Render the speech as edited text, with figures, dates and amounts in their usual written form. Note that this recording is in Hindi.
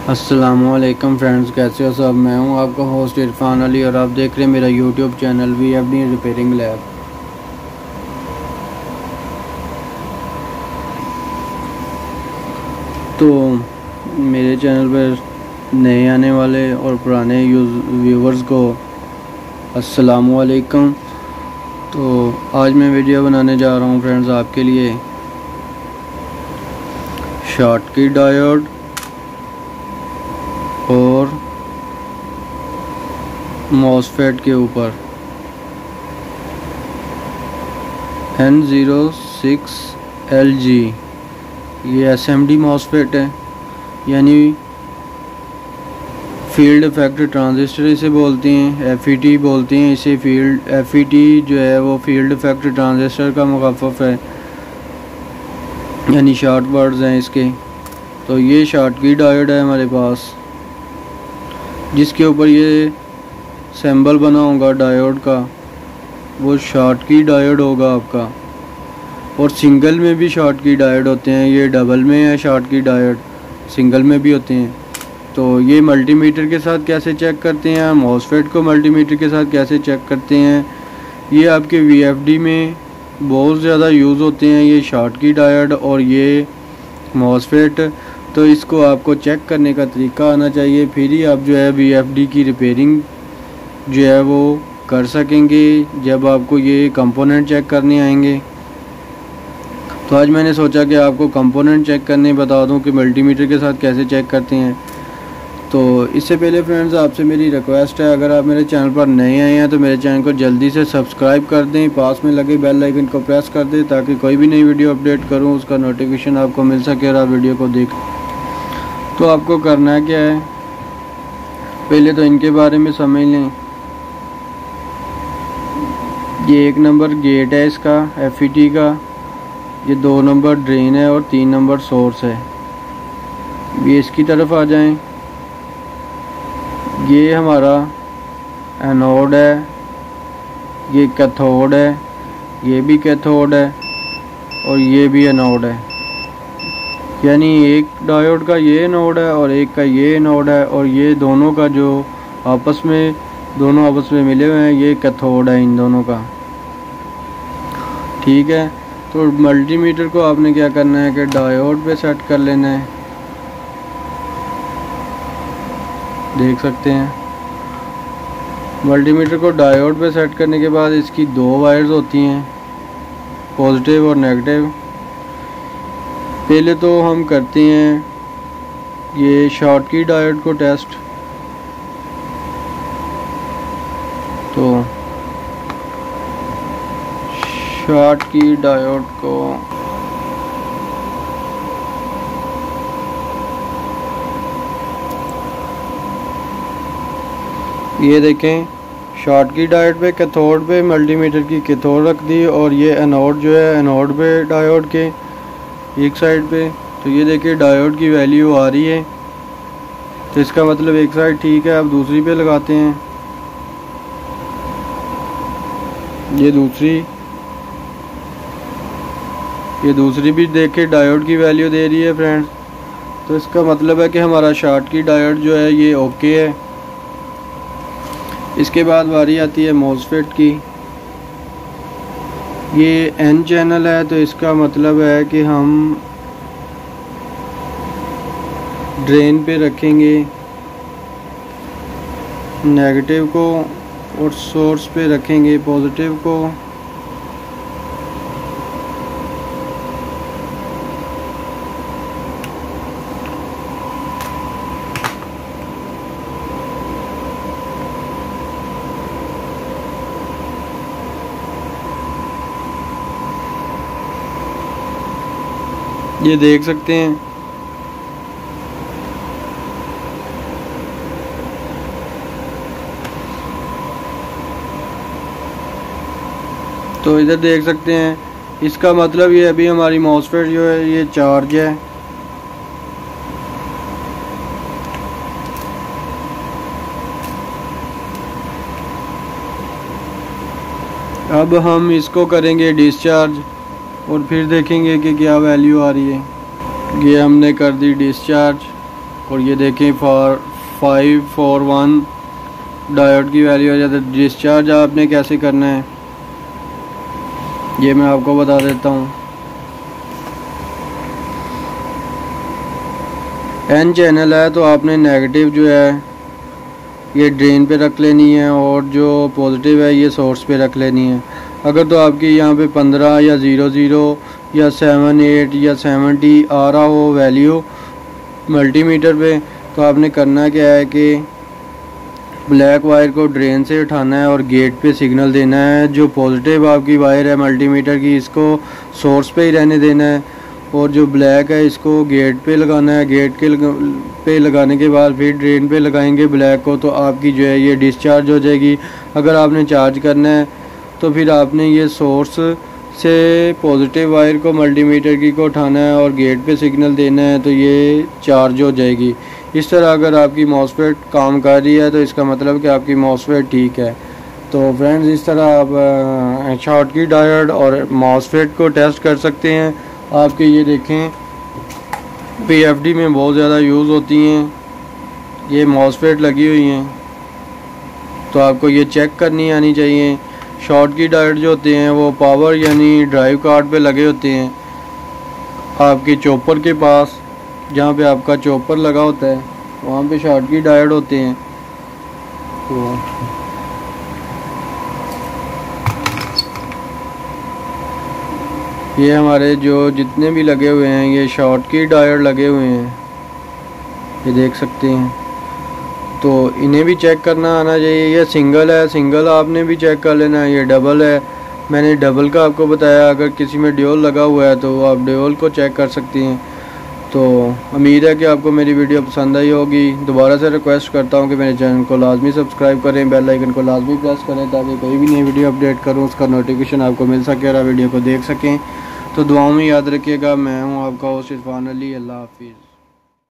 अस्सलामुअलैकुम फ्रेंड्स, कैसे हो सब। मैं हूं आपका होस्ट इरफान अली और आप देख रहे हैं मेरा YouTube channel VFD repairing lab. तो मेरे चैनल पर नए आने वाले और पुराने व्यूवर्स को अस्सलामुअलैकुम। तो आज मैं वीडियो बनाने जा रहा हूं फ्रेंड्स आपके लिए शॉटकी डायोड और मॉसफेट के ऊपर N06LG। ये SMD मॉसफेट है, यानी फील्ड इफेक्ट ट्रांजिस्टर इसे बोलते हैं, FET बोलते हैं इसे। FET जो है वो फील्ड इफेक्ट ट्रांजिस्टर का मुख़फ़्फ़फ़ है, यानी शॉर्ट वर्ड्स हैं इसके। तो ये शॉटकी डायोड है हमारे पास, जिसके ऊपर ये सिंबल बना होगा डायोड का, वो शॉटकी डायोड होगा आपका। और सिंगल में भी शॉटकी डायोड होते हैं, ये डबल में है शॉटकी डायोड, सिंगल में भी होते हैं। तो ये मल्टीमीटर के साथ कैसे चेक करते हैं, मॉसफेट को मल्टीमीटर के साथ कैसे चेक करते हैं, ये आपके VFD में बहुत ज़्यादा यूज़ होते हैं, ये शॉटकी डायोड और ये मॉसफेट। तो इसको आपको चेक करने का तरीका आना चाहिए, फिर ही आप जो है VFD की रिपेयरिंग जो है वो कर सकेंगे जब आपको ये कंपोनेंट चेक करने आएंगे। तो आज मैंने सोचा कि आपको कंपोनेंट चेक करने बता दूं कि मल्टीमीटर के साथ कैसे चेक करते हैं। तो इससे पहले फ्रेंड्स आपसे मेरी रिक्वेस्ट है, अगर आप मेरे चैनल पर नए आए हैं तो मेरे चैनल को जल्दी से सब्सक्राइब कर दें, पास में लगे बेल आइकन को प्रेस कर दें ताकि कोई भी नई वीडियो अपडेट करूं उसका नोटिफिकेशन आपको मिल सके और आप वीडियो को देख। तो आपको करना क्या है, पहले तो इनके बारे में समझ लें। ये 1 नंबर गेट है इसका FET का, ये 2 नंबर ड्रेन है और 3 नंबर सोर्स है। ये इसकी तरफ आ जाएं। ये हमारा एनोड है, ये कैथोड है, ये भी कैथोड है और ये भी एनोड है। यानी एक डायोड का ये एनोड है और एक का ये एनोड है, और ये दोनों का जो आपस में मिले हुए हैं, ये कैथोड है इन दोनों का। ठीक है, तो मल्टीमीटर को आपने क्या करना है कि डायोड पे सेट कर लेना है। देख सकते हैं मल्टीमीटर को डायोड पे सेट करने के बाद इसकी 2 वायर्स होती हैं, पॉजिटिव और नेगेटिव। पहले तो हम करते हैं ये शॉटकी डायोड को टेस्ट। तो शॉटकी डायोड को ये देखें, शॉटकी डायोड पे कैथोड पे मल्टीमीटर की कैथोड रख दी और ये एनोड जो है एनोड पे डायोड के एक साइड पे। तो ये देखिए डायोड की वैल्यू आ रही है, तो इसका मतलब एक साइड ठीक है। अब दूसरी पे लगाते हैं, ये दूसरी भी देखिए डायोड की वैल्यू दे रही है फ्रेंड्स। तो इसका मतलब है कि हमारा शॉटकी डायोड जो है ये ओके है। इसके बाद बारी आती है मॉसफेट की। ये N चैनल है, तो इसका मतलब है कि हम ड्रेन पे रखेंगे नेगेटिव को और सोर्स पे रखेंगे पॉजिटिव को। ये देख सकते हैं तो इधर देख सकते हैं, इसका मतलब ये अभी हमारी मॉसफेट जो है ये चार्ज है। अब हम इसको करेंगे डिस्चार्ज और फिर देखेंगे कि क्या वैल्यू आ रही है। ये हमने कर दी डिस्चार्ज और ये देखें 541 डायोड की वैल्यू आ जाती है। डिस्चार्ज आपने कैसे करना है ये मैं आपको बता देता हूँ। एन चैनल है तो आपने नेगेटिव जो है ये ड्रेन पे रख लेनी है और जो पॉजिटिव है ये सोर्स पे रख लेनी है। अगर तो आपकी यहाँ पे 15 या 00 या 78 या 70 आ रहा हो वैल्यू मल्टीमीटर पे, तो आपने करना क्या है कि ब्लैक वायर को ड्रेन से उठाना है और गेट पे सिग्नल देना है। जो पॉजिटिव आपकी वायर है मल्टीमीटर की इसको सोर्स पे ही रहने देना है और जो ब्लैक है इसको गेट पे लगाना है। गेट के पे लगाने के बाद फिर ड्रेन पे लगाएंगे ब्लैक को, तो आपकी जो है ये डिस्चार्ज हो जाएगी। अगर आपने चार्ज करना है तो फिर आपने ये सोर्स से पॉजिटिव वायर को मल्टीमीटर की को उठाना है और गेट पे सिग्नल देना है, तो ये चार्ज हो जाएगी। इस तरह अगर आपकी मॉसफेट काम कर रही है तो इसका मतलब कि आपकी मॉसफेट ठीक है। तो फ्रेंड्स इस तरह आप शॉटकी डायोड और मॉसफेट को टेस्ट कर सकते हैं। आपके ये देखें पीएफडी में बहुत ज़्यादा यूज़ होती हैं ये मॉसफेट लगी हुई हैं, तो आपको ये चेक करनी आनी चाहिए। शॉटकी डायोड जो होते हैं वो पावर यानी ड्राइव कार्ड पे लगे होते हैं आपके चॉपर के पास, जहाँ पे आपका चॉपर लगा होता है वहाँ पे शॉटकी डायोड होते हैं। तो ये हमारे जो जितने भी लगे हुए हैं ये शॉटकी डायोड लगे हुए हैं, ये देख सकते हैं। तो इन्हें भी चेक करना आना चाहिए। ये सिंगल है, सिंगल आपने भी चेक कर लेना है। ये डबल है, मैंने डबल का आपको बताया। अगर किसी में ड्यूल लगा हुआ है तो आप ड्यूल को चेक कर सकती हैं। तो उम्मीद है कि आपको मेरी वीडियो पसंद आई होगी। दोबारा से रिक्वेस्ट करता हूं कि मेरे चैनल को लाजमी सब्सक्राइब करें, बेल आइकन को लाजमी प्रेस करें ताकि कोई भी नई वीडियो अपडेट करूं उसका नोटिफिकेशन आपको मिल सके और आप वीडियो को देख सकें। तो दुआओं में याद रखिएगा। मैं हूं आपका होस्ट इरफान अली। अल्लाह हाफिज़।